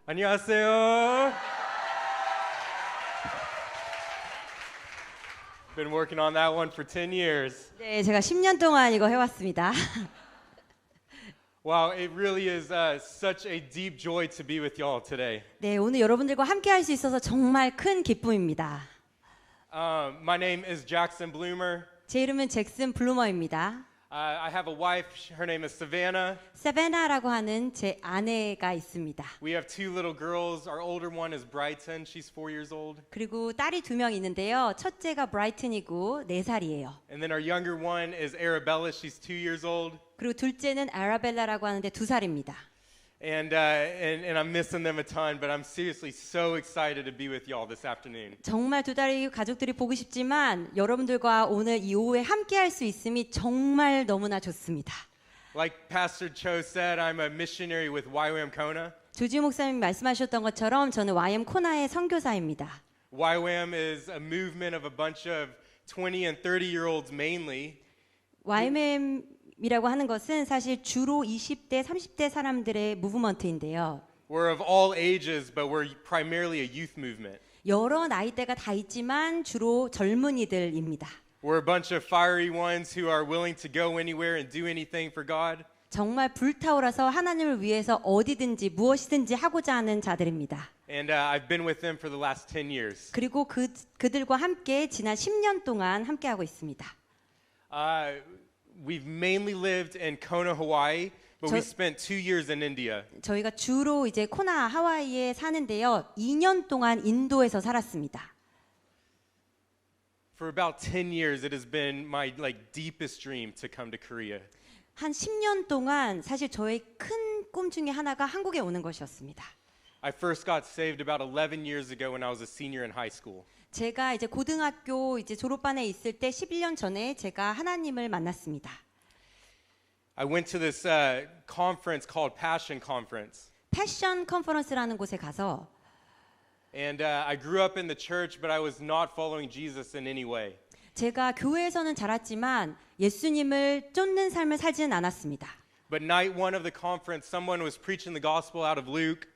안녕하세요. Been working on that one for 10 years. 네, 제가 10년 동안 이거 해왔습니다. Wow, it really is such a deep joy to be with y'all today. 네, 오늘 여러분들과 함께 할 수 있어서 정말 큰 기쁨입니다. My name is Jackson Bloomer. 제 이름은 잭슨 블루머입니다. I have a wife. Her name is Savannah. 세베나라고 하는 제 아내가 있습니다. We have two little girls. Our older one is Brighton. She's 4 years old. 그리고 딸이 2명 있는데요. 첫째가 브라이튼이고 4살이에요. And then our younger one is Arabella. She's 2 years old. 그리고 둘째는 아라벨라라고 하는데 2살입니다. And I'm missing them a ton, but I'm seriously so excited to be with y'all this afternoon. 정말 2딸이 가족들이 보고 싶지만 여러분들과 오늘 이 오후에 함께 할 수 있음이 정말 너무나 좋습니다. Like Pastor Cho said, I'm a missionary with YWAM Kona. 조지 목사님이 말씀하셨던 것처럼 저는 YM 코나의 선교사입니다. YWAM is a movement of a bunch of 20 and 30-year-olds mainly. YM이라고 하는 것은 사실 주로 20대, 30대 사람들의 무브먼트인데요. We're of all ages, but we're primarily a youth movement. 여러 나이대가 다 있지만 주로 젊은이들입니다. We're a bunch of fiery ones who are willing to go anywhere and do anything for God. 정말 불타오라서 하나님을 위해서 어디든지 무엇이든지 하고자 하는 자들입니다. And I've been with them for the last 10 years. 그리고 그들과 함께 지난 10년 동안 함께하고 있습니다. We've mainly lived in Kona, Hawaii, but we spent 2 years in India. 저희가 주로 이제 코나 하와이에 사는데요. 2년 동안 인도에서 살았습니다. For about 10 years, it has been my deepest dream to come to Korea. 한 10년 동안 사실 저의 큰 꿈 중에 하나가 한국에 오는 것이었습니다. I first got saved about 11 years ago when I was a senior in high school. 제가 이제 고등학교 이제 졸업반에 있을 때 11년 전에 제가 하나님을 만났습니다. I went to this conference called Passion Conference. 패션 컨퍼런스라는 곳에 가서 And I grew up in the church, but I was not following Jesus in any way. 제가 교회에서는 자랐지만 예수님을 쫓는 삶을 살지는 않았습니다. But night one of the conference, someone was preaching the gospel out of Luke.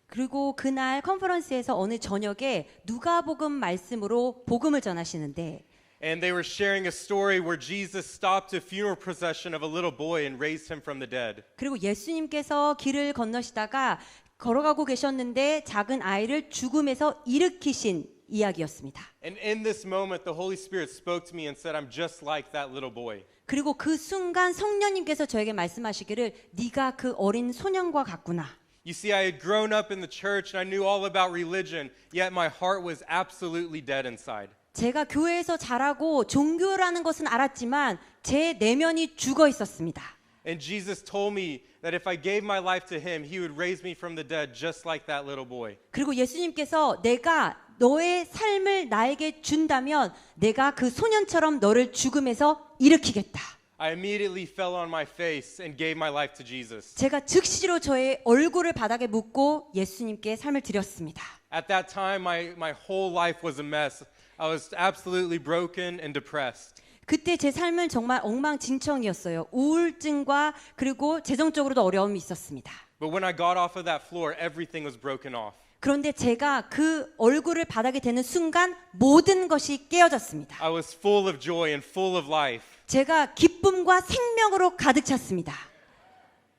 그리고 그날 컨퍼런스에서 어느 저녁에 누가복음 말씀으로 복음을 전하시는데 And they were sharing a story where Jesus stopped a funeral procession of a little boy and raised him from the dead. 그리고 예수님께서 길을 건너시다가 걸어가고 계셨는데 작은 아이를 죽음에서 일으키신 이야기였습니다. And in this moment, the Holy Spirit spoke to me and said, I'm just like that little boy. 그리고 그 순간 성령님께서 저에게 말씀하시기를 네가 그 어린 소년과 같구나. You see, I had grown up in the church and I knew all about religion, yet my heart was absolutely dead inside. 제가 교회에서 자라고 종교라는 것은 알았지만 제 내면이 죽어 있었습니다. And Jesus told me that if I gave my life to him, he would raise me from the dead just like that little boy. 그리고 예수님께서 내가 너의 삶을 나에게 준다면 내가 그 소년처럼 너를 죽음에서 일으키겠다. I immediately fell on my face and gave my life to Jesus. 제가 즉시로 저의 얼굴을 바닥에 묻고 예수님께 삶을 드렸습니다. At that time, my whole life was a mess. I was absolutely broken and depressed. 그때 제 삶은 정말 엉망진창이었어요. 우울증과 그리고 재정적으로도 어려움이 있었습니다. But when I got off of that floor, everything was broken off. 그런데 제가 그 얼굴을 바닥에 대는 순간 모든 것이 깨어졌습니다. I was full of joy and full of life. 제가 기쁨과 생명으로 가득 찼습니다.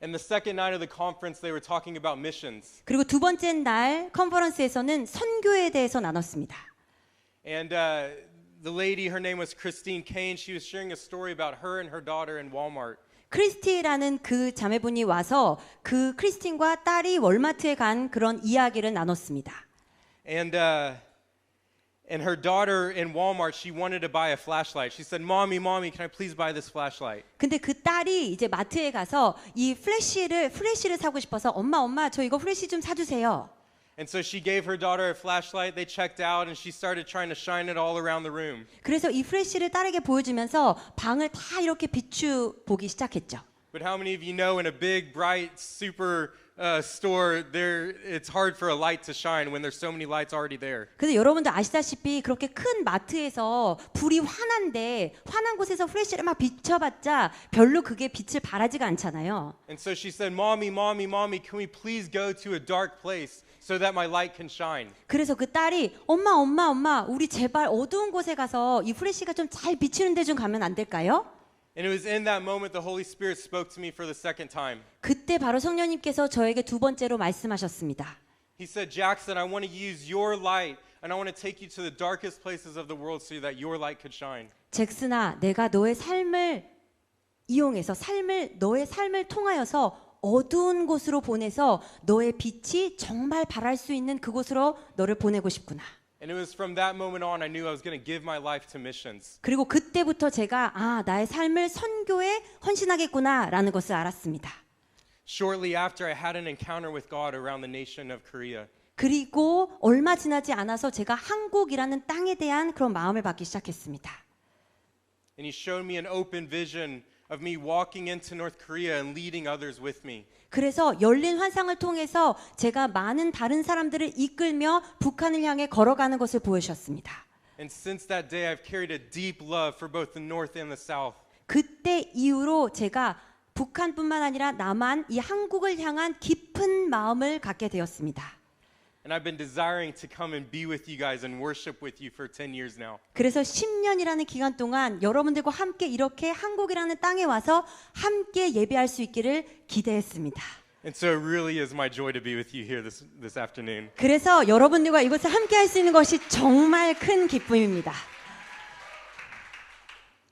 And the second night of the conference, they were talking about missions. 그리고 두 번째 날 컨퍼런스에서는 선교에 대해서 나눴습니다. And the lady, her name was Christine Kane. She was sharing a story about her and her daughter in Walmart. 크리스티라는 그 자매분이 와서 그 크리스틴과 딸이 월마트에 간 그런 이야기를 나눴습니다. And her daughter in Walmart, she wanted to buy a flashlight. She said, "Mommy, can I please buy this flashlight?" 근데 그 딸이 이제 마트에 가서 이 플래시를 사고 싶어서 엄마 저 이거 플래시 좀 사주세요. And so she gave her daughter a flashlight. They checked out and she started trying to shine it all around the room. 그래서 이 플래시를 딸에게 보여주면서 방을 다 이렇게 비추 보기 시작했죠. But how many of you know in a big, bright, super store, there it's hard for a light to shine when there's so many lights already there. 근데 여러분들 아시다시피 그렇게 큰 마트에서 불이 환한데 환한 곳에서 플래시를 막 비춰봤자 별로 그게 빛을 발하지가 않잖아요. And so she said, "Mommy, mommy, mommy, can we please go to a dark place so that my light can shine?" 그래서 그 딸이 엄마 엄마 엄마 우리 제발 어두운 곳에 가서 이 플래시가 좀 잘 비치는 데 좀 가면 안 될까요? And it was in that moment the Holy Spirit spoke to me for the second time. 그때 바로 성령님께서 저에게 두 번째로 말씀하셨습니다. He said, "Jackson, I want to use your light and I want to take you to the darkest places of the world so that your light could shine." 잭슨아, 내가 너의 삶을 이용해서 너의 삶을 통하여서 어두운 곳으로 보내서 너의 빛이 정말 발할 수 있는 그곳으로 너를 보내고 싶구나. And it was from that moment on I knew I was going to give my life to missions. 그리고 그때부터 제가 나의 삶을 선교에 헌신하겠구나라는 것을 알았습니다. Shortly after I had an encounter with God around the nation of Korea. 그리고 얼마 지나지 않아서 제가 한국이라는 땅에 대한 그런 마음을 받기 시작했습니다. And he showed me an open vision of me walking into North Korea and leading others with me. 그래서 열린 환상을 통해서 제가 많은 다른 사람들을 이끌며 북한을 향해 걸어가는 것을 보여주셨습니다. And since that day I've carried a deep love for both the North and the South. 그때 이후로 제가 북한뿐만 아니라 남한, 이 한국을 향한 깊은 마음을 갖게 되었습니다. And I've been desiring to come and be with you guys and worship with you for 10 years now. 그래서 10년이라는 기간 동안 여러분들과 함께 이렇게 한국이라는 땅에 와서 함께 예배할 수 있기를 기대했습니다. And so it really is my joy to be with you here this afternoon. 그래서 여러분들과 이곳에 함께 할 수 있는 것이 정말 큰 기쁨입니다.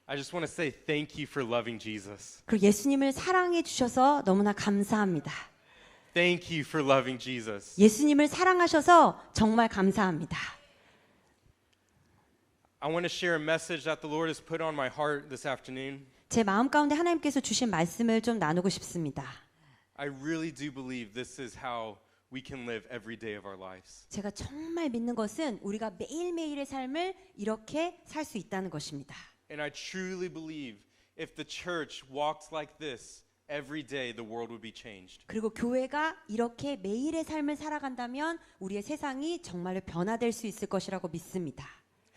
I just want to say thank you for loving Jesus. 그리고 예수님을 사랑해 주셔서 너무나 감사합니다. Thank you for loving Jesus. 예수님을 사랑하셔서 정말 감사합니다. I want to share a message that the Lord has put on my heart this afternoon. 제 마음 가운데 하나님께서 주신 말씀을 좀 나누고 싶습니다. I really do believe this is how we can live every day of our lives. 제가 정말 믿는 것은 우리가 매일매일의 삶을 이렇게 살 수 있다는 것입니다. And I truly believe if the church walked like this, every day the world would be changed. 그리고 교회가 이렇게 매일의 삶을 살아간다면 우리의 세상이 정말로 변화될 수 있을 것이라고 믿습니다.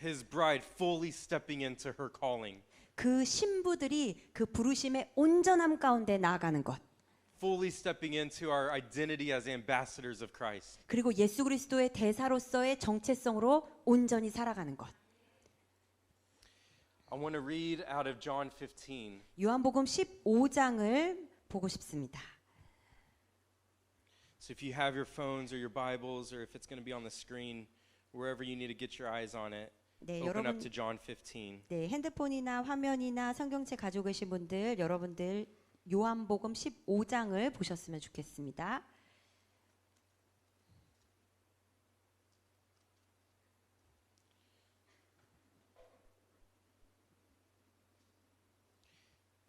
His bride fully stepping into her calling. 그 신부들이 그 부르심의 온전함 가운데 나아가는 것. Fully stepping into our identity as ambassadors of Christ. 그리고 예수 그리스도의 대사로서의 정체성으로 온전히 살아가는 것. I want to read out of John 15. 요한복음 15장을 보고 싶습니다. So if you have your phones or your Bibles or if it's going to be on the screen, wherever you need to get your eyes on it, 네, open 여러분, up to John 15. 네, 핸드폰이나 화면이나 성경책 가지고 계신 분들, 여러분들 요한복음 15장을 보셨으면 좋겠습니다.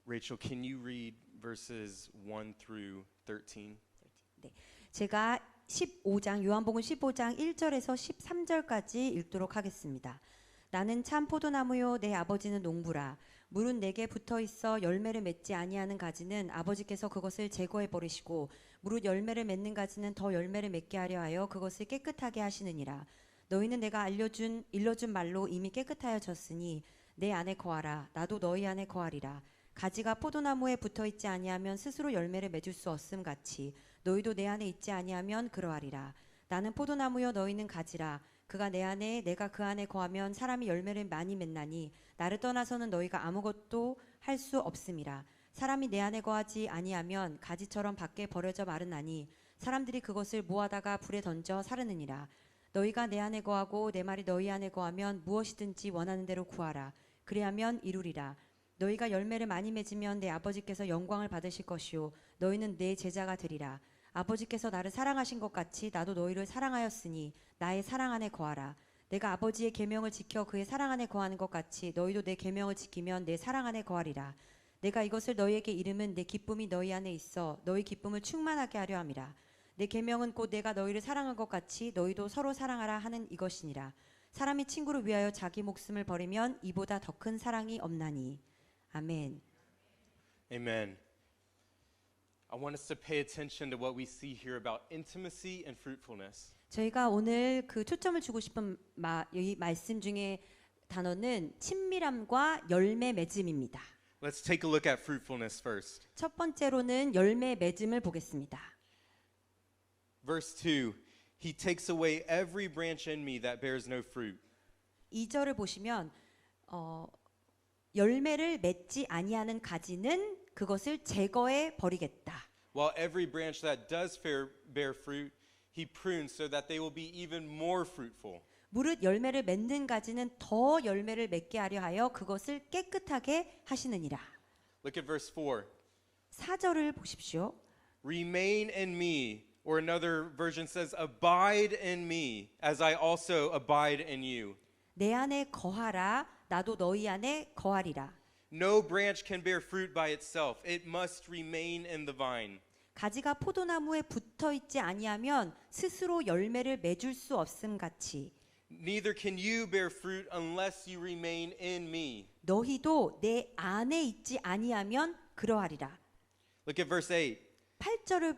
Rachel, can you read verses 1 through 13? 네, 제가 15장 요한복음 15장 1절에서 13절까지 읽도록 하겠습니다. 나는 참 포도나무요 내 아버지는 농부라. 물은 내게 붙어 있어 열매를 맺지 아니하는 가지는 아버지께서 그것을 제거해 버리시고 무릇 열매를 맺는 가지는 더 열매를 맺게 하려 하여 그것을 깨끗하게 하시느니라. 너희는 내가 일러준 말로 이미 깨끗하여졌으니 내 안에 거하라. 나도 너희 안에 거하리라. 가지가 포도나무에 붙어 있지 아니하면 스스로 열매를 맺을 수 없음 같이 너희도 내 안에 있지 아니하면 그러하리라. 나는 포도나무여 너희는 가지라. 그가 내 안에 내가 그 안에 거하면 사람이 열매를 많이 맺나니 나를 떠나서는 너희가 아무것도 할 수 없음이라. 사람이 내 안에 거하지 아니하면 가지처럼 밖에 버려져 마르나니 사람들이 그것을 모아다가 불에 던져 사르느니라. 너희가 내 안에 거하고 내 말이 너희 안에 거하면 무엇이든지 원하는 대로 구하라. 그리하면 이루리라. 너희가 열매를 많이 맺으면 내 아버지께서 영광을 받으실 것이요 너희는 내 제자가 되리라. 아버지께서 나를 사랑하신 것 같이 나도 너희를 사랑하였으니 나의 사랑 안에 거하라. 내가 아버지의 계명을 지켜 그의 사랑 안에 거하는 것 같이 너희도 내 계명을 지키면 내 사랑 안에 거하리라. 내가 이것을 너희에게 이름은 내 기쁨이 너희 안에 있어 너희 기쁨을 충만하게 하려 함이라. 내 계명은 곧 내가 너희를 사랑한 것 같이 너희도 서로 사랑하라 하는 이것이니라. 사람이 친구를 위하여 자기 목숨을 버리면 이보다 더 큰 사랑이 없나니. 아멘. Amen. I want us to pay attention to what we see here about intimacy and fruitfulness. 저희가 오늘 그 초점을 주고 싶은 이 말씀 중에 단어는 친밀함과 열매 맺음입니다. Let's take a look at fruitfulness first. 첫 번째로는 열매 맺음을 보겠습니다. Verse 2, He takes away every branch in me that bears no fruit. 2절을 보시면 열매를 맺지 아니하는 가지는 그것을 제거해 버리겠다. While every branch that does bear fruit, He prunes so that they will be even more fruitful. 무릇 열매를 맺는 가지는 더 열매를 맺게 하려 하여 그것을 깨끗하게 하시느니라. Look at verse 4. 4절을 보십시오. Remain in me, or another version says, abide in me, as I also abide in you. 내 안에 거하라 나도 너희 안에 거하리라. No branch can bear fruit by itself. It must remain in the vine. 가지가 포도나무에 붙어 있지 아니하면 스스로 열매를 맺을 수 없음 같이 Neither can you bear fruit unless you remain in me. 너희도 내 안에 있지 아니하면 그러하리라. Look at verse 8. 8절을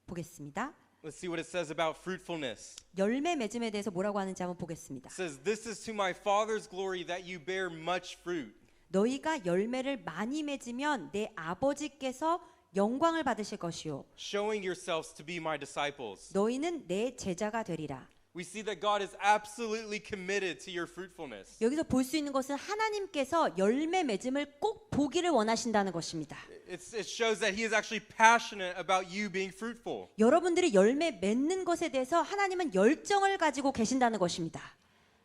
보겠습니다. Let's see what it says about fruitfulness. 열매 맺음에 대해서 뭐라고 하는지 한번 보겠습니다. It says, This is to my Father's glory that you bear much fruit. 너희가 열매를 많이 맺으면 내 아버지께서 영광을 받으실 것이요 Showing yourselves to be my disciples. 너희는 내 제자가 되리라. We see that God is absolutely committed to your fruitfulness. 여기서 볼 수 있는 것은 하나님께서 열매 맺음을 꼭 보기를 원하신다는 것입니다. It shows that He is actually passionate about you being fruitful. 여러분들이 열매 맺는 것에 대해서 하나님은 열정을 가지고 계신다는 것입니다.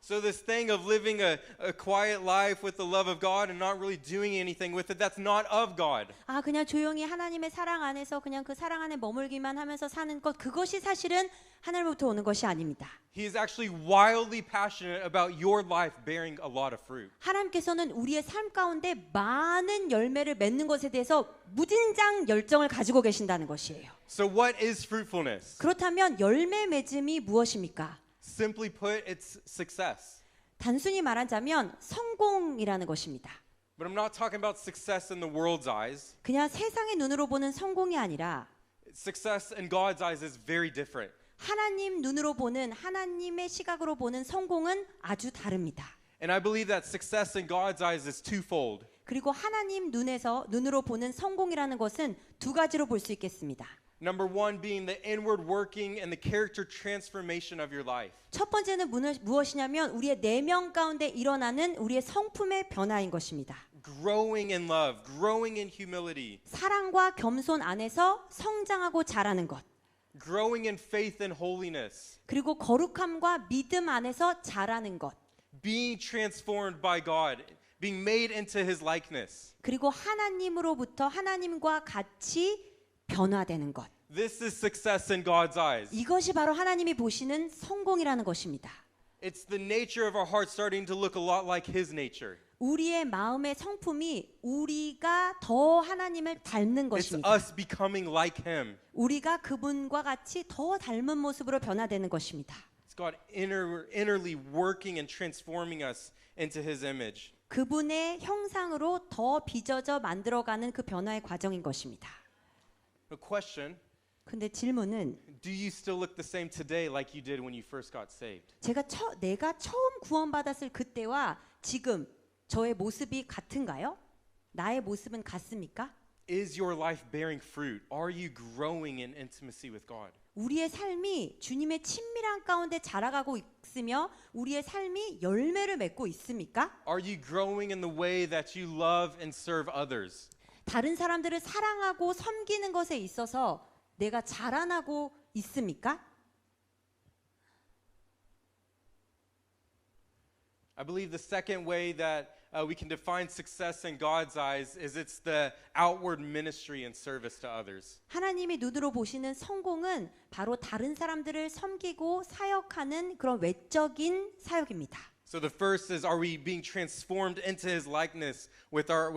So this thing of living a quiet life with the love of God and not really doing anything with it, that's not of God. 아, 그냥 조용히 하나님의 사랑 안에서 그냥 그 사랑 안에 머물기만 하면서 사는 것, 그것이 사실은 하늘로부터 오는 것이 아닙니다. He is actually wildly passionate about your life bearing a lot of fruit. 하나님께서는 우리의 삶 가운데 많은 열매를 맺는 것에 대해서 무진장 열정을 가지고 계신다는 것이에요. So what is fruitfulness? 그렇다면 열매 맺음이 무엇입니까? Simply put, it's success. 단순히 말하자면 성공이라는 것입니다. But I'm not talking about success in the world's eyes. 그냥 세상의 눈으로 보는 성공이 아니라 Success in God's eyes is very different. 하나님 눈으로 보는 하나님의 시각으로 보는 성공은 아주 다릅니다. And I believe that success in God's eyes is twofold. 그리고 하나님 눈으로 보는 성공이라는 것은 두 가지로 볼 수 있겠습니다. Number one being the inward working and the character transformation of your life. 첫 번째는 무엇이냐면 우리의 내면 가운데 일어나는 우리의 성품의 변화인 것입니다. Growing in love, growing in humility, 사랑과 겸손 안에서 성장하고 자라는 것. growing in faith and holiness, 그리고 거룩함과 믿음 안에서 자라는 것. being transformed by God, being made into His likeness. 그리고 하나님으로부터 하나님과 같이 변화되는 것. This is success in God's eyes. 이것이 바로 하나님이 보시는 성공이라는 것입니다. It's the nature of our heart starting to look a lot like His nature. 우리의 마음의 성품이 우리가 더 하나님을 닮는 It's 것입니다. us becoming like Him. 우리가 그분과 같이 더 닮은 모습으로 변화되는 것입니다. It's God innerly working and transforming us into His image. 그분의 형상으로 더 빚어져 만들어가는 그 변화의 과정인 것입니다. The question, 근데 질문은 do you still look the same today like you did when you first got saved? 내가 처음 구원받았을 그때와 지금 저의 모습이 같은가요? 나의 모습은 같습니까? Is your life bearing fruit? Are you growing in intimacy with God? 우리의 삶이 주님의 친밀한 가운데 자라가고 있으며 우리의 삶이 열매를 맺고 있습니까? Are you growing in the way that you love and serve others? 다른 사람들을 사랑하고 섬기는 것에 있어서 내가 자라나고 있습니까? I believe the second way that we can define success in God's eyes is it's the outward ministry and service to others. 하나님이 눈으로 보시는 성공은 바로 다른 사람들을 섬기고 사역하는 그런 외적인 사역입니다. So the first is, are we being transformed into His likeness with our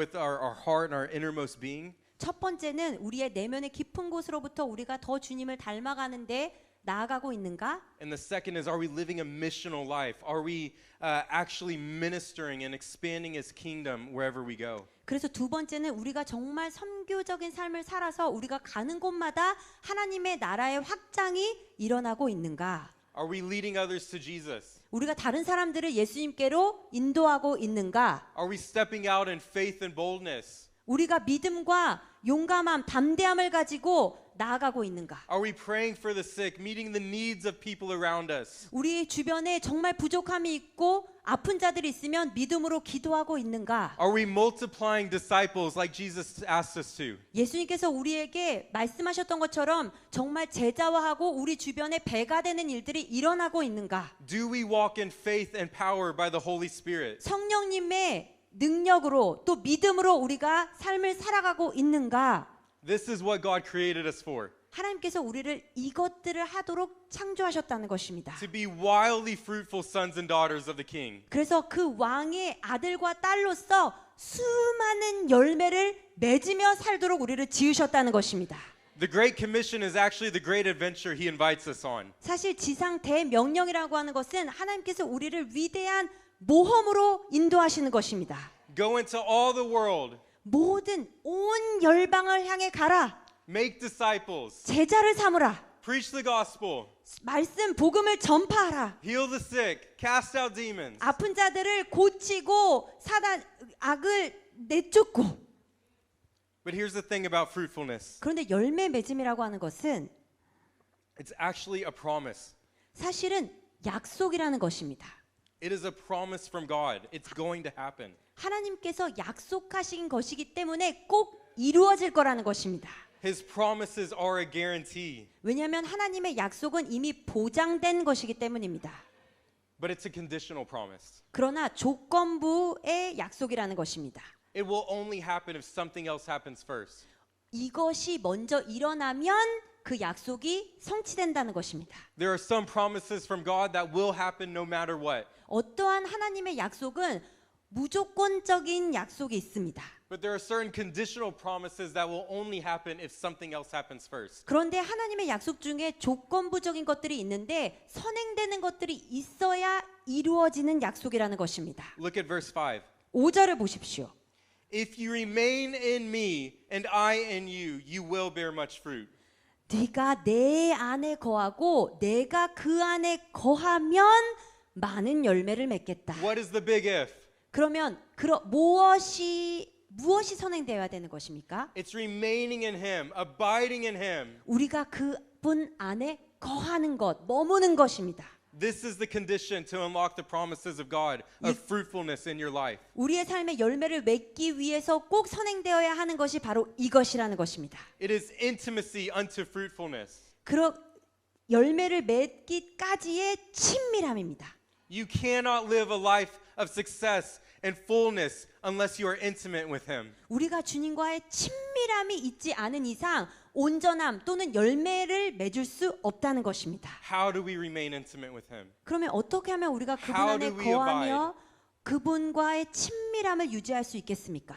heart and our innermost being? 첫 번째는 우리의 내면의 깊은 곳으로부터 우리가 더 주님을 닮아가는데 나아가고 있는가? And the second is, are we living a missional life? Are we actually ministering and expanding His kingdom wherever we go? 그래서 두 번째는 우리가 정말 선교적인 삶을 살아서 우리가 가는 곳마다 하나님의 나라의 확장이 일어나고 있는가? Are we leading others to Jesus? 우리가 다른 사람들을 예수님께로 인도하고 있는가? Are we stepping out in faith and boldness? 우리가 믿음과 용감함, 담대함을 가지고 나아가고 있는가? Are we praying for the sick, meeting the needs of people around us? 우리 주변에 정말 부족함이 있고 아픈 자들이 있으면 믿음으로 기도하고 있는가? Are we multiplying disciples like Jesus asked us to? 예수님께서 우리에게 말씀하셨던 것처럼 정말 제자화하고 우리 주변에 배가 되는 일들이 일어나고 있는가? Do we walk in faith and power by the Holy Spirit? 성령님의 능력으로 또 믿음으로 우리가 삶을 살아가고 있는가? This is what God created us for. 하나님께서 우리를 이것들을 하도록 창조하셨다는 것입니다. To be wildly fruitful sons and daughters of the King. 그래서 그 왕의 아들과 딸로서 수많은 열매를 맺으며 살도록 우리를 지으셨다는 것입니다. The Great Commission is actually the great adventure He invites us on. 사실 지상 대명령이라고 하는 것은 하나님께서 우리를 위대한 모험으로 인도하시는 것입니다. Go into all the world, 모든 온 열방을 향해 가라. make disciples, 제자를 삼으라. preach the gospel, 말씀 복음을 전파하라. heal the sick, cast out demons. 아픈 자들을 고치고 사단 악을 내쫓고. But here's the thing about fruitfulness. 그런데 열매 맺음이라고 하는 것은 It's actually a promise. 사실은 약속이라는 것입니다. It is a promise from God. It's going to happen. 하나님께서 약속하신 것이기 때문에 꼭 이루어질 거라는 것입니다. His promises are a guarantee, 왜냐하면 하나님의 약속은 이미 보장된 것이기 때문입니다. but it's a conditional promise. 그러나 조건부의 약속이라는 것입니다. It will only happen if something else happens first. 이것이 먼저 일어나면 그 약속이 성취된다는 것입니다. There are some promises from God that will happen no matter what. 어떠한 하나님의 약속은 무조건적인 약속이 있습니다. But there are certain conditional promises that will only happen if something else happens first. 그런데 하나님의 약속 중에 조건부적인 것들이 있는데 선행되는 것들이 있어야 이루어지는 약속이라는 것입니다. Look at verse 5. 5절을 보십시오. If you remain in me and I in you, you will bear much fruit. 네가 내 안에 거하고 내가 그 안에 거하면 많은 열매를 맺겠다. What is the big if? 그러면 무엇이 선행되어야 되는 것입니까? It's remaining in him, abiding in him. 우리가 그분 안에 거하는 것, 머무는 것입니다. This is the condition to unlock the promises of God of fruitfulness in your life. 우리의 삶에 열매를 맺기 위해서 꼭 선행되어야 하는 것이 바로 이것이라는 것입니다. It is intimacy unto fruitfulness. 열매를 맺기까지의 친밀함입니다. You cannot live a life of success and fullness unless you are intimate with him. 우리가 주님과의 친밀함이 있지 않은 이상 온전함 또는 열매를 맺을 수 없다는 것입니다. How do we remain intimate with him? 그러면 어떻게 하면 우리가 그분 How 안에 do we 거하며 그분과의 친밀함을 유지할 수 있겠습니까?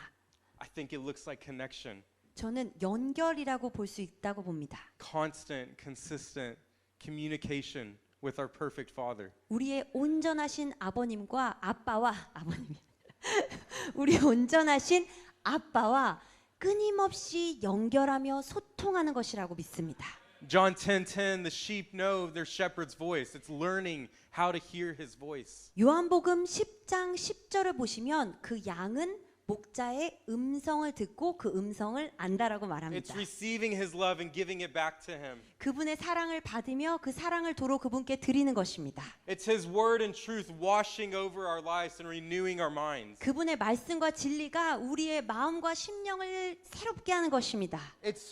I think it looks like connection. 저는 연결이라고 볼 수 있다고 봅니다. Constant, consistent communication with our perfect Father. 우리의 온전하신 아버님과 우리 온전하신 아빠와 끊임없이 연결하며 소통하는 것이라고 믿습니다. John 10:10, the sheep know their shepherd's voice. It's learning how to hear his voice. 요한복음 10장 10절을 보시면 그 양은 목자의 음성을 듣고 그 음성을 안다라고 It's 말합니다. receiving his love and giving it back to him. 그분의 사랑을 받으며 그 사랑을 도로 그분께 드리는 것입니다. It's his word and truth washing over our lives and renewing our minds. 그분의 말씀과 진리가 우리의 마음과 심령을 새롭게 하는 것입니다. It's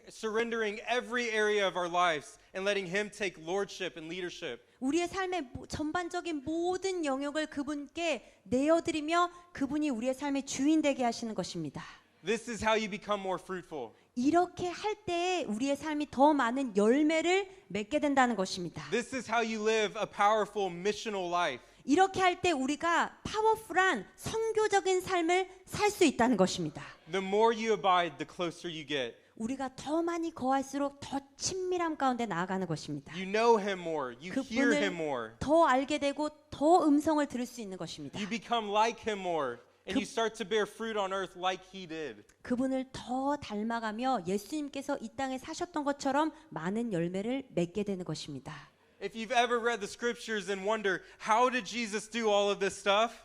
surrendering every area of our lives and letting him take lordship and leadership. 우리의 삶의 전반적인 모든 영역을 그분께 내어드리며 그분이 우리의 삶의 주인 되게 하시는 것입니다. This is how you become more fruitful. 이렇게 할 때에 우리의 삶이 더 많은 열매를 맺게 된다는 것입니다. This is how you live a powerful missional life. 이렇게 할 때 우리가 파워풀한 선교적인 삶을 살 수 있다는 것입니다. The more you abide, the closer you get. 우리가 더 많이 거할수록 더 친밀함 가운데 나아가는 것입니다. You know him more. You hear him more. 더 알게 되고 더 음성을 들을 수 있는 것입니다. You become like him more And you start to bear fruit on earth like he did. 그분을 더 닮아가며 예수님께서 이 땅에 사셨던 것처럼 많은 열매를 맺게 되는 것입니다. If you've ever read the scriptures and wonder, how did Jesus do all of this stuff?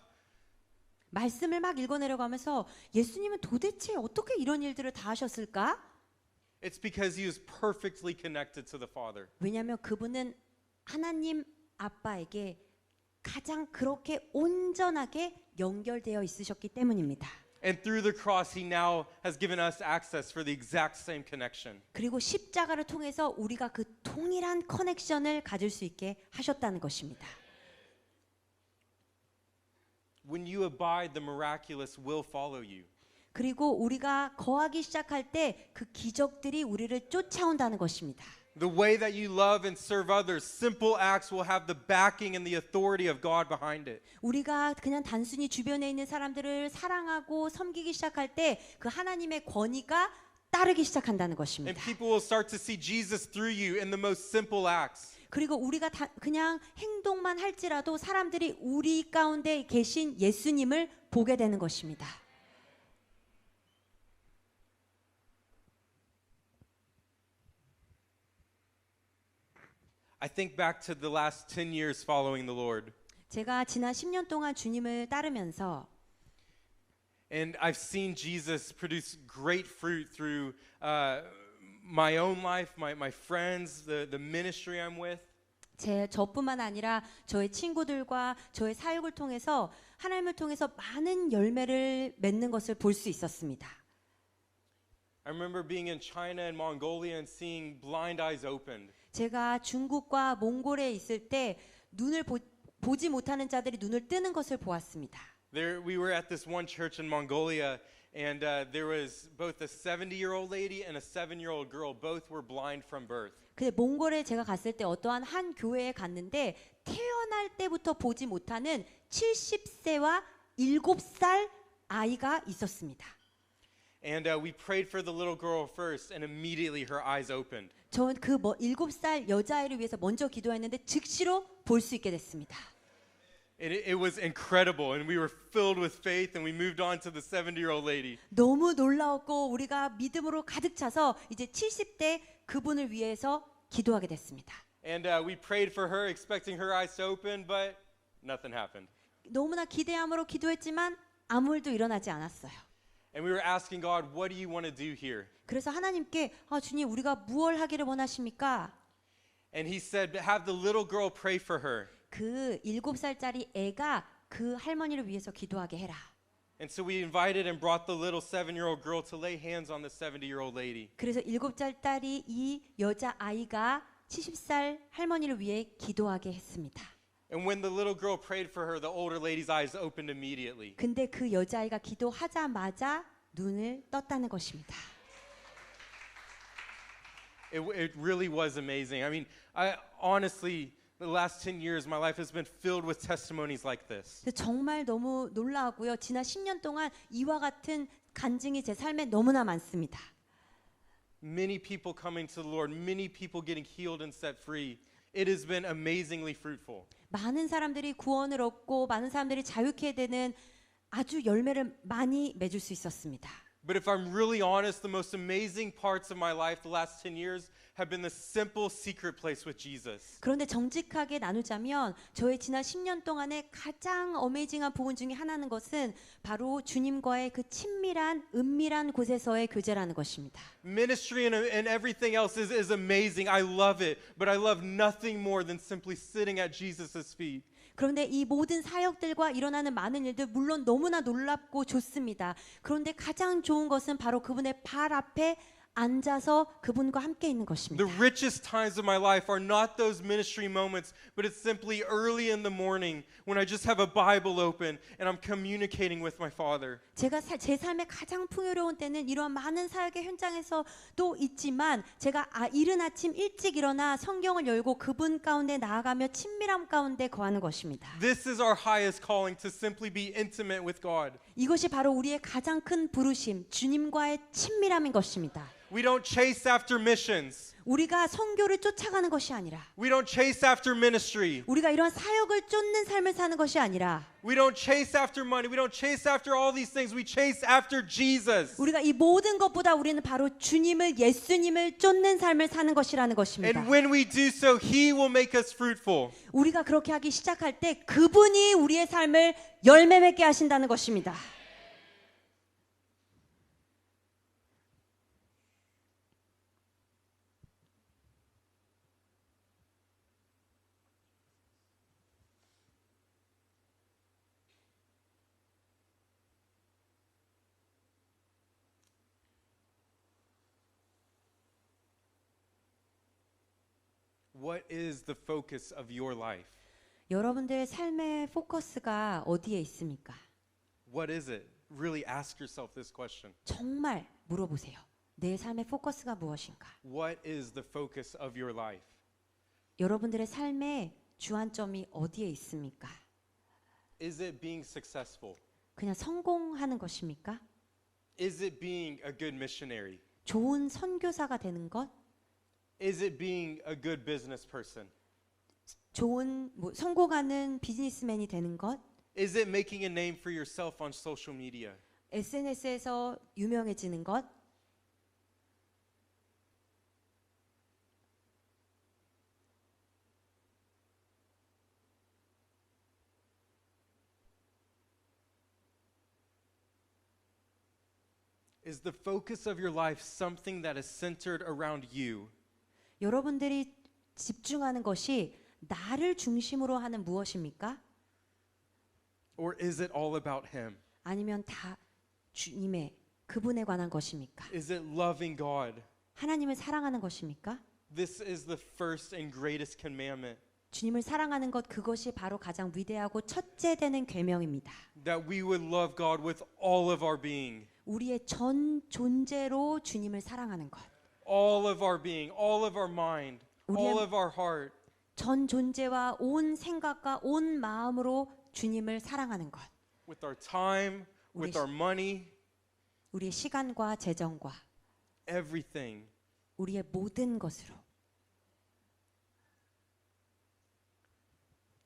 말씀을 막 읽어내려가면서 예수님은 도대체 어떻게 이런 일들을 다 하셨을까? It's because he was perfectly connected to the Father. 왜냐하면 그분은 하나님 아빠에게 가장 그렇게 온전하게 연결되어 있으셨기 때문입니다. And through the cross, he now has given us access for the exact same connection. 그리고 십자가를 통해서 우리가 그 동일한 커넥션을 가질 수 있게 하셨다는 것입니다. When you abide, the miraculous will follow you. 그리고 우리가 거하기 시작할 때 그 기적들이 우리를 쫓아온다는 것입니다. The way that you love and serve others, simple acts will have the backing and the authority of God behind it. 우리가 그냥 단순히 주변에 있는 사람들을 사랑하고 섬기기 시작할 때 그 하나님의 권위가 따르기 시작한다는 And 것입니다. people will start to see Jesus through you in the most simple acts. 그리고 우리가 그냥 행동만 할지라도 사람들이 우리 가운데 계신 예수님을 보게 되는 것입니다. I think back to the last 10 years following the Lord. 제가 지난 10년 동안 주님을 따르면서 And I've seen Jesus produce great fruit through my own life, my friends, the ministry I'm with. 저뿐만 아니라 저의 친구들과 저의 사역을 통해서 하나님을 통해서 많은 열매를 맺는 것을 볼 수 있었습니다. I remember being in China and Mongolia and seeing blind eyes opened. 제가 중국과 몽골에 있을 때 눈을 보지 못하는 자들이 눈을 뜨는 것을 보았습니다. We were at this one church in Mongolia, and there was both a 70-year-old lady and a 7-year-old girl. Both were blind from birth. 근데 몽골에 제가 갔을 때 어떠한 한 교회에 갔는데 태어날 때부터 보지 못하는 70세와 7살 아이가 있었습니다. And we prayed for the little girl first, and immediately her eyes opened. 전 그 7살 여자아이를 위해서 먼저 기도했는데 즉시로 볼 수 있게 됐습니다. It was incredible, and we were filled with faith, and we moved on to the 70-year-old lady. 너무 놀라웠고 우리가 믿음으로 가득 차서 이제 70대 그분을 위해서 기도하게 됐습니다. And we prayed for her, expecting her eyes to open, but nothing happened. 너무나 기대함으로 기도했지만 아무 일도 일어나지 않았어요. And we were asking God, what do you want to do here? 그래서 하나님께 주님 우리가 무엇을 하기를 원하십니까? And he said, have the little girl pray for her. 그 7살짜리 애가 그 할머니를 위해서 기도하게 해라. And so we invited and brought the little 7-year-old girl to lay hands on the 70-year-old lady. 그래서 7살짜리 이 여자 아이가 70살 할머니를 위해 기도하게 했습니다. And when the little girl prayed for her, the older lady's eyes opened immediately. 근데 그 여자아이가 기도하자마자 눈을 떴다는 것입니다. It really was amazing. I mean, honestly, the last 10 years, my life has been filled with testimonies like this. 정말 너무 놀라웠고요. 지난 10년 동안 이와 같은 간증이 제 삶에 너무나 많습니다. Many people coming to the Lord, many people getting healed and set free. It has been amazingly fruitful. 많은 사람들이 구원을 얻고 많은 사람들이 자유케 되는 아주 열매를 많이 맺을 수 있었습니다. But if I'm really honest, the most amazing parts of my life the last 10 years have been the simple secret place with Jesus. 그런데 정직하게 나누자면 저의 지난 10년 동안에 가장 어메이징한 부분 중에 하나는 것은 바로 주님과의 그 친밀한 은밀한 곳에서의 교제라는 것입니다. Ministry and everything else is amazing. I love it. But I love nothing more than simply sitting at Jesus' feet. 그런데 이 모든 사역들과 일어나는 많은 일들 물론 너무나 놀랍고 좋습니다. 그런데 가장 좋은 것은 바로 그분의 발 앞에 앉아서 그분과 함께 있는 것입니다. The richest times of my life are not those ministry moments, but it's simply early in the morning when I just have a Bible open and I'm communicating with my Father. 제가 제 삶의 가장 풍요로운 때는 이런 많은 사역의 현장에서도 있지만 제가 이른 아침 일찍 일어나 성경을 열고 그분 가운데 나아가며 친밀함 가운데 거하는 것입니다. This is our highest calling, to simply be intimate with God. 이것이 바로 우리의 가장 큰 부르심, 주님과의 친밀함인 것입니다. We don't chase after missions. 우리가 선교를 쫓아가는 것이 아니라 We don't chase after ministry. 우리가 이런 사역을 쫓는 삶을 사는 것이 아니라 We don't chase after money. We don't chase after all these things. We chase after Jesus. 우리가 이 모든 것보다 우리는 바로 주님을 예수님을 쫓는 삶을 사는 것이라는 것입니다. And when we do so, He will make us fruitful. 우리가 그렇게 하기 시작할 때 그분이 우리의 삶을 열매 맺게 하신다는 것입니다. What is the focus of your life? 여러분들의 삶의 포커스가 어디에 있습니까? What is it? Really ask yourself this question. 정말 물어보세요. 내 삶의 포커스가 무엇인가? What is the focus of your life? 여러분들의 삶의 주안점이 어디에 있습니까? Is it being successful? 그냥 성공하는 것입니까? Is it being a good missionary? 좋은 선교사가 되는 것? Is it being a good business person? 좋은 성공하는 비즈니스맨이 되는 것? Is it making a name for yourself on social media? SNS에서 유명해지는 것? Is the focus of your life something that is centered around you? 여러분들이 집중하는 것이 나를 중심으로 하는 무엇입니까? Or is it all about Him? 아니면 다 주님의 그분에 관한 것입니까? Is it loving God? 하나님을 사랑하는 것입니까? This is the first and greatest commandment. 주님을 사랑하는 것 그것이 바로 가장 위대하고 첫째 되는 계명입니다. That we would love God with all of our being. 우리의 전 존재로 주님을 사랑하는 것. All of our being, all of our mind, all of our heart. 전 존재와 온 생각과 온 마음으로 주님을 사랑하는 것. With our time, with our money, 우리의 시간과 재정과 everything. 우리의 모든 것으로.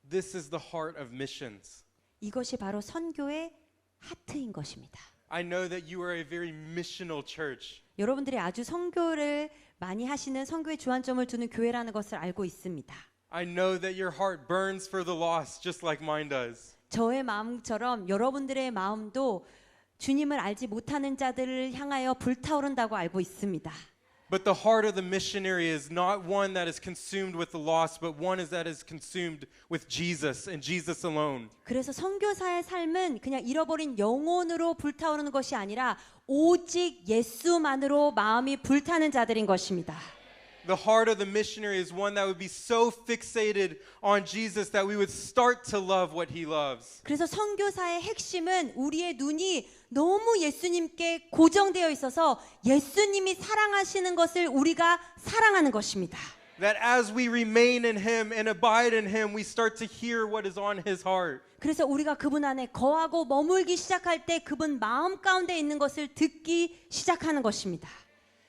This is the heart of missions. 이것이 바로 선교의 하트인 것입니다. I know that you are a very missional church. 여러분들이 아주 선교를 많이 하시는 선교의 주안점을 두는 교회라는 것을 알고 있습니다. I know that your heart burns for the lost just like mine does. 저의 마음처럼 여러분들의 마음도 주님을 알지 못하는 자들을 향하여 불타오른다고 알고 있습니다. But the heart of the missionary is not one that is consumed with the lost, but one is that is consumed with Jesus and Jesus alone. 그래서 선교사의 삶은 그냥 잃어버린 영혼으로 불타오르는 것이 아니라 오직 예수만으로 마음이 불타는 자들인 것입니다. The heart of the missionary is one that would be so fixated on Jesus that we would start to love what He loves. 그래서 선교사의 핵심은 우리의 눈이 너무 예수님께 고정되어 있어서 예수님이 사랑하시는 것을 우리가 사랑하는 것입니다. That as we remain in Him and abide in Him, we start to hear what is on His heart. 그래서 우리가 그분 안에 거하고 머물기 시작할 때 그분 마음 가운데 있는 것을 듣기 시작하는 것입니다.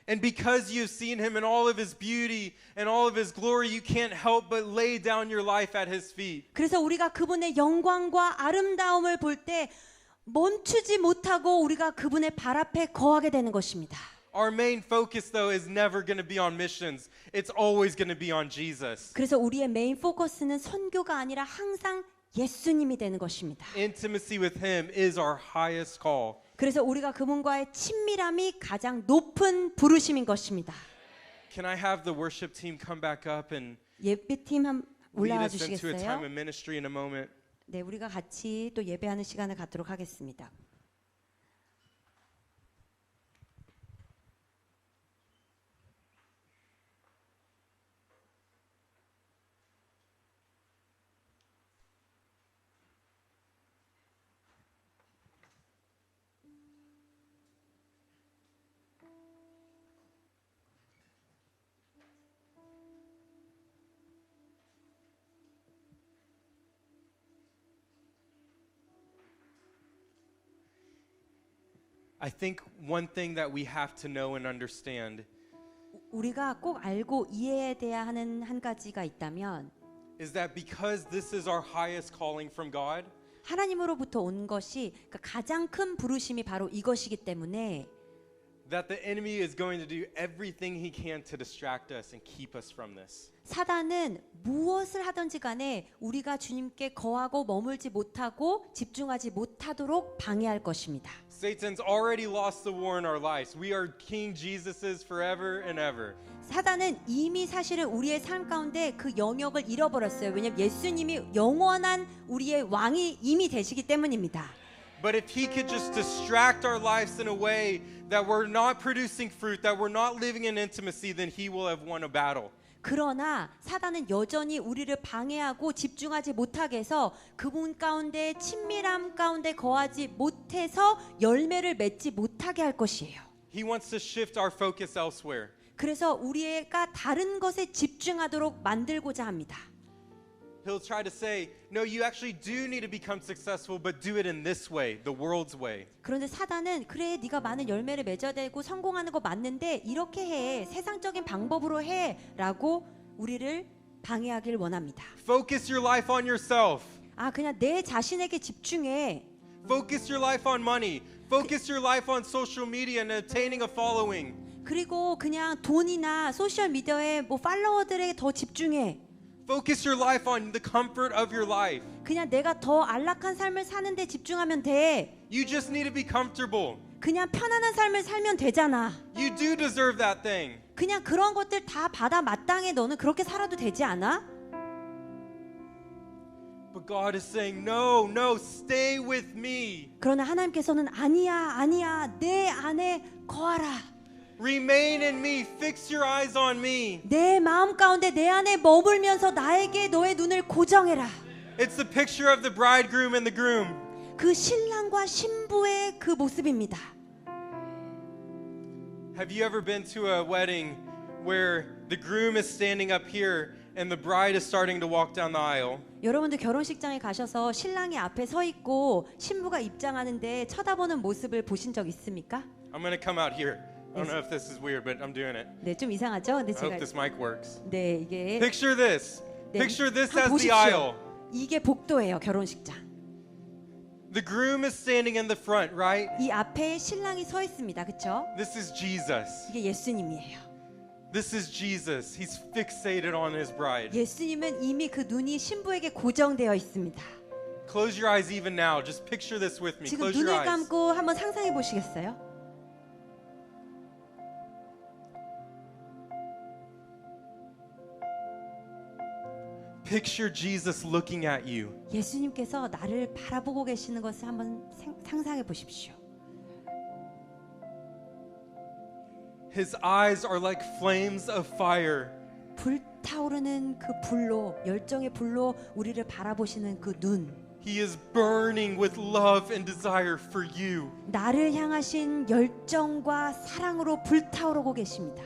And because you've seen Him in all of His beauty and all of His glory, you can't help but lay down your life at His feet. 그래서 우리가 그분의 영광과 아름다움을 볼 때 멈추지 못하고 우리가 그분의 발 앞에 거하게 되는 것입니다. Our main focus, though, is never going to be on missions. It's always going to be on Jesus. 그래서 우리의 메인 포커스는 선교가 아니라 항상 예수님이 되는 것입니다. Intimacy with Him is our highest call. 그래서 우리가 그분과의 친밀함이 가장 높은 부르심인 것입니다. Can I have the worship team come back up and 예배팀 lead 올라와 us into a time 주시겠어요? of ministry in a moment? 네, 우리가 같이 또 예배하는 시간을 갖도록 하겠습니다. I think one thing that we have to know and understand 우리가 꼭 알고 이해해야 하는 한 가지가 있다면 is that because this is our highest calling from God, 하나님으로부터 온 것이 그러니까 가장 큰 부르심이 바로 이것이기 때문에 that the enemy is going to do everything he can to distract us and keep us from this. 사단은 무엇을 하든지 간에 우리가 주님께 거하고 머물지 못하고 집중하지 못하도록 방해할 것입니다. Satan's already lost the war in our lives. We are King Jesus's forever and ever. 사단은 이미 사실은 우리의 삶 가운데 그 영역을 잃어버렸어요. 왜냐하면 예수님이 영원한 우리의 왕이 이미 되시기 때문입니다. But if he could just distract our lives in a way that we're not producing fruit, that we're not living in intimacy, then he will have won a battle. 그러나 사단은 여전히 우리를 방해하고 집중하지 못하게 해서 그분 가운데 친밀함 가운데 거하지 못해서 열매를 맺지 못하게 할 것이에요. He wants to shift our focus elsewhere. 그래서 우리가 다른 것에 집중하도록 만들고자 합니다. He'll try to say, no, you actually do need to become successful, but do it in this way, the world's way. 그런데 사단은 그래 네가 많은 열매를 맺어야 되고 성공하는 거 맞는데 이렇게 해 세상적인 방법으로 해라고 우리를 방해하길 원합니다. Focus your life on yourself. 아 그냥 내 자신에게 집중해. Focus your life on money. Focus your life on social media and obtaining a following. 그리고 그냥 돈이나 소셜 미디어에 뭐 팔로워들에게 더 집중해. Focus your life on the comfort of your life. 그냥 내가 더 안락한 삶을 사는데 집중하면 돼. You just need to be comfortable. 그냥 편안한 삶을 살면 되잖아. You do deserve that thing. 그냥 그런 것들 다 받아 마땅해. 너는 그렇게 살아도 되지 않아? But God is saying, no, no, stay with me. 그러나 하나님께서는 아니야 내 안에 거하라. Remain in me. Fix your eyes on me. 내 마음 가운데 내 안에 머물면서 나에게 너의 눈을 고정해라. It's the picture of the bridegroom and the groom. 그 신랑과 신부의 그 모습입니다. Have you ever been to a wedding where the groom is standing up here and the bride is starting to walk down the aisle? 여러분들 결혼식장에 가셔서 신랑이 앞에 서 있고 신부가 입장하는데 쳐다보는 모습을 보신 적 있습니까? I'm going to come out here. I don't know if this is weird, but I'm doing it. 네, 좀 이상하죠? 근데 I 제가 hope this mic works. 네, 이게 Picture this. 네, Picture this 한번 as the 보십시오. aisle. 이게 복도예요, 결혼식장. The groom is standing in the front, right? 이 앞에 신랑이 서 있습니다. 그렇죠? This is Jesus. 이게 예수님이에요. This is Jesus. He's fixated on his bride. 예수님은 이미 그 눈이 신부에게 고정되어 있습니다. Close your eyes even now. Just picture this with me. 지금 Close your 눈을 eyes. 감고 한번 상상해 보시겠어요? Picture Jesus looking at you. 예수님께서 나를 바라보고 계시는 것을 한번 상상해 보십시오. His eyes are like flames of fire. 불타오르는 그 불로 열정의 불로 우리를 바라보시는 그 눈. He is burning with love and desire for you. 나를 향하신 열정과 사랑으로 불타오르고 계십니다.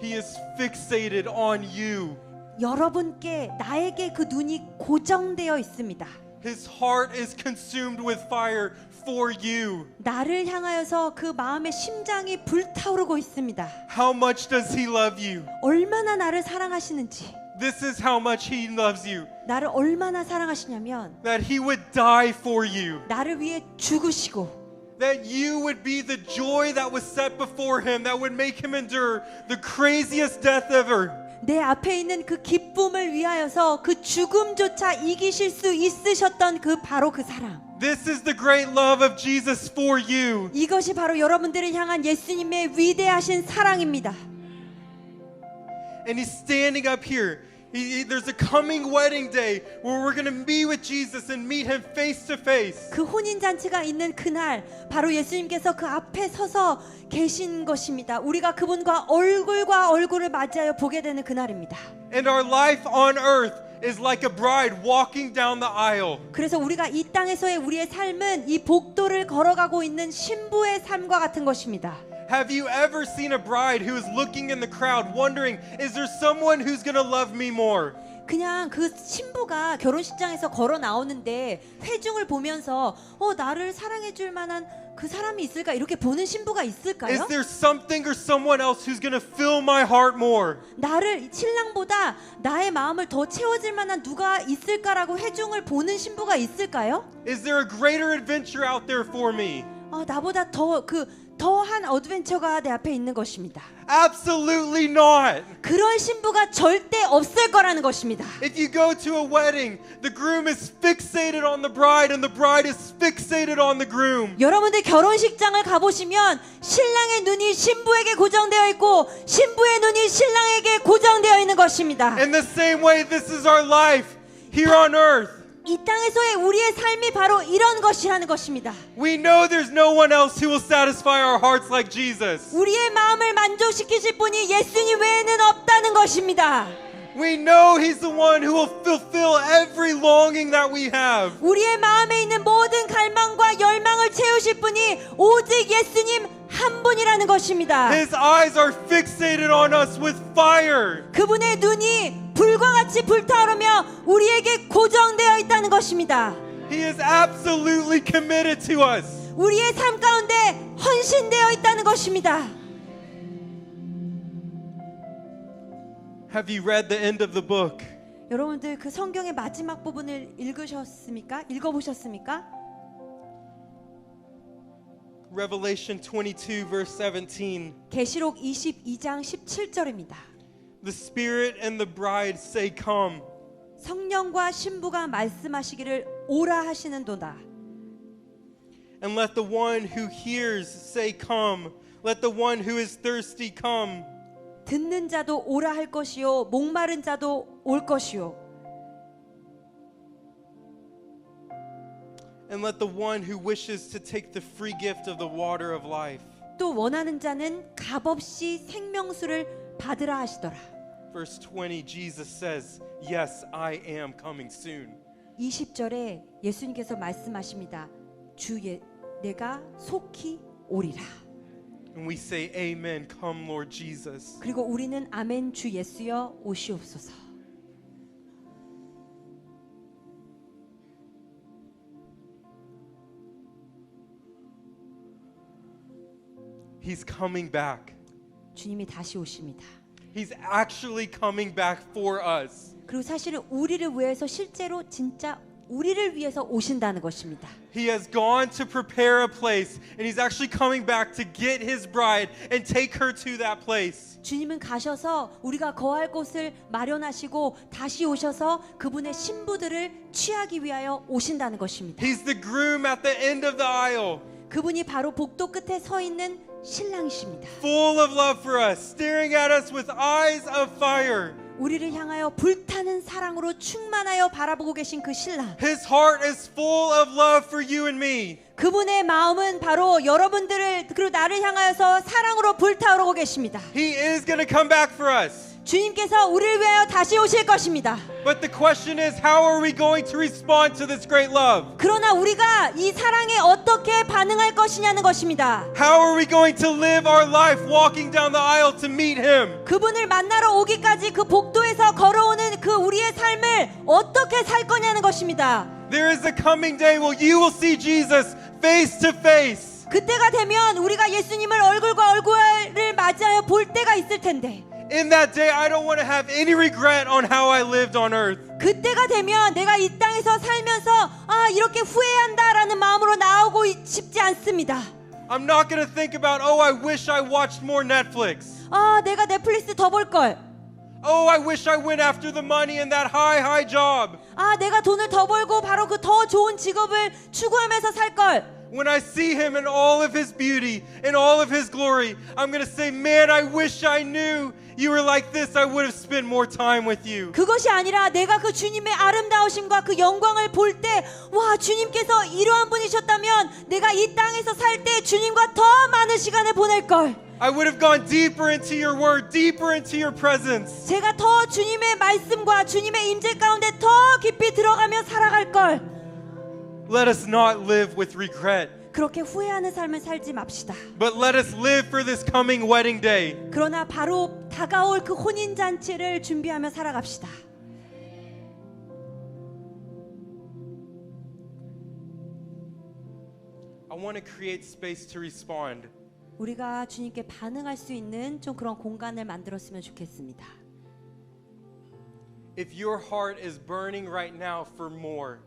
He is fixated on you. 여러분께 나에게 그 눈이 고정되어 있습니다. His heart is consumed with fire for you. 나를 향하여서 그 마음의 심장이 불타오르고 있습니다. How much does he love you? 얼마나 나를 사랑하시는지. This is how much he loves you. 나를 얼마나 사랑하시냐면 That he would die for you. 나를 위해 죽으시고 That you would be the joy that was set before him, that would make him endure the craziest death ever. 내 앞에 있는 그 기쁨을 위하여서 그 죽음조차 이기실 수 있으셨던 그 바로 그 사랑. This is the great love of Jesus for you. 이것이 바로 여러분들을 향한 예수님의 위대하신 사랑입니다. And he's standing up here. There's a coming wedding day where we're going to be with Jesus and meet him face to face. 그 혼인 잔치가 있는 그날 바로 예수님께서 그 앞에 서서 계신 것입니다. 우리가 그분과 얼굴과 얼굴을 맞이하여 보게 되는 그날입니다. And our life on earth is like a bride walking down the aisle. 그래서 우리가 이 땅에서의 우리의 삶은 이 복도를 걸어가고 있는 신부의 삶과 같은 것입니다. Have you ever seen a bride who is looking in the crowd wondering, is there someone who's going to love me more? 그냥 그 신부가 결혼식장에서 걸어 나오는데 회중을 보면서 나를 사랑해 줄 만한 그 사람이 있을까? 이렇게 보는 신부가 Is 있을까요? there something or someone else who's going to fill my heart more? 나를 신랑보다 나의 마음을 더 채워줄 만한 누가 있을까라고 회중을 보는 신부가 있을까요? Is there a greater adventure out there for me? 나보다 더한 어드벤처가 내 앞에 있는 것입니다. Absolutely not. 그런 신부가 절대 없을 거라는 것입니다. If you go to a wedding, the groom is fixated on the bride and the bride is fixated on the groom. 여러분들 결혼식장을 가보시면 신랑의 눈이 신부에게 고정되어 있고 신부의 눈이 신랑에게 고정되어 있는 것입니다. In the same way, this is our life here on earth. 이 땅에서의 우리의 삶이 바로 이런 것이라는 것입니다. We know there's no one else who will satisfy our hearts like Jesus. 우리의 마음을 만족시키실 분이 예수님 외에는 없다는 것입니다. We know He's the one who will fulfill every longing that we have. 우리의 마음에 있는 모든 갈망과 열망을 채우실 분이 오직 예수님 한 분이라는 것입니다. His eyes are fixated on us with fire. 그분의 눈이 불과 같이 불타오르며 우리에게 고정되어 있다는 것입니다. He is absolutely committed to us. 우리의 삶 가운데 헌신되어 있다는 것입니다. Have you read the end of the book? 여러분들 그 성경의 마지막 부분을 읽으셨습니까? 읽어보셨습니까? Revelation 22 verse 17. 계시록 22장 17절입니다. The Spirit and the bride say come. 성령과 신부가 말씀하시기를 오라 하시는도다. And let the one who hears say come. Let the one who is thirsty come. 듣는 자도 오라 할 것이요 목마른 자도 올 것이요 And let the one who wishes to take the free gift of the water of life. 또 원하는 자는 값없이 생명수를 받으라 하시더라. Verse 20, Jesus says, Yes, I am coming soon. 20절에 예수님께서 말씀하십니다. 내가 속히 오리라. And we say, Amen, come Lord Jesus. 그리고 우리는 아멘 주 예수여 오시옵소서. He's coming back. 주님이 다시 오십니다. He's actually coming back for us. 그리고 사실은 우리를 위해서 실제로 진짜 우리를 위해서 오신다는 것입니다. He has gone to prepare a place, and He's actually coming back to get His bride and take her to that place. 주님은 가셔서 우리가 거할 곳을 마련하시고 다시 오셔서 그분의 신부들을 취하기 위하여 오신다는 것입니다. He's the groom at the end of the aisle, 그분이 바로 복도 끝에 서 있는 신랑이십니다. full of love for us, staring at us with eyes of fire. 우리를 향하여 불타는 사랑으로 충만하여 바라보고 계신 그 신랑. His heart is full of love for you and me. 그분의 마음은 바로 여러분들을 그리고 나를 향하여서 사랑으로 불타오르고 계십니다. He is going to come back for us. 주님께서 우리를 위하여 다시 오실 것입니다. But the question is, how are we going to respond to this great love? 그러나 우리가 이 사랑에 어떻게 반응할 것이냐는 것입니다. How are we going to live our life walking down the aisle to meet Him? 그분을 만나러 오기까지 그 복도에서 걸어오는 그 우리의 삶을 어떻게 살 거냐는 것입니다. There is a coming day where you will see Jesus face to face. 그때가 되면 우리가 예수님을 얼굴과 얼굴을 맞이하여 볼 때가 있을 텐데 In that day, I don't want to have any regret on how I lived on earth. 그때가 되면 내가 이 땅에서 살면서 이렇게 후회한다라는 마음으로 나오고 싶지 않습니다. I'm not going to think about, oh, I wish I watched more Netflix. 내가 넷플릭스 더 볼 걸. Oh, I wish I went after the money in that high job. 내가 돈을 더 벌고 바로 그 더 좋은 직업을 추구하면서 살 걸. When I see Him in all of His beauty, in all of His glory, I'm going to say, man, I wish I knew you were like this. I would have spent more time with you. 그것이 아니라 내가 그 주님의 아름다우심과 그 영광을 볼 때, 와, 주님께서 이러한 분이셨다면 내가 이 땅에서 살 때 주님과 더 많은 시간을 보낼 걸. I would have gone deeper into your word, deeper into your presence. 제가 더 주님의 말씀과 주님의 임재 가운데 더 깊이 들어가며 살아갈 걸. Let us not live with regret, 그렇게 후회하는 삶을 살지 맙시다. but let us live for this coming wedding day. 그러나 바로 다가올 그 혼인 잔치를 준비하며 살아갑시다. I want to create space to respond. 우리가 주님께 반응할 수 있는 좀 그런 공간을 만들었으면 좋겠습니다. If your heart is burning right now for more,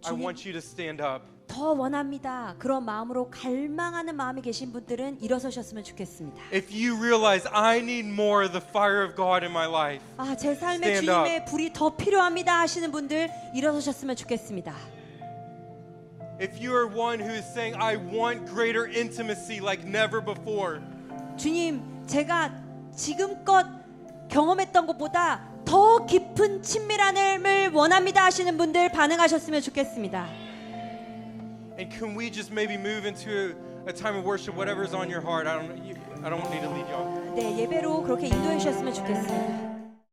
I 주님- want you to stand up. 더 원합니다. 그런 마음으로 갈망하는 마음이 계신 분들은 일어서셨으면 좋겠습니다. If you realize I need more of the fire of God in my life, 아, 제 삶에 Stand 주님의 불이 더 필요합니다 하시는 분들 일어서셨으면 좋겠습니다. if you are one who is saying, I want greater intimacy like never before, 주님, 제가 지금껏 경험했던 것보다 더 깊은 친밀함을 원합니다 하시는 분들 반응하셨으면 좋겠습니다. and can we just maybe move into a time of worship, whatever is on your heart? I don't need to lead you on. 네, 예배로 그렇게 인도해 주셨으면 좋겠습니다.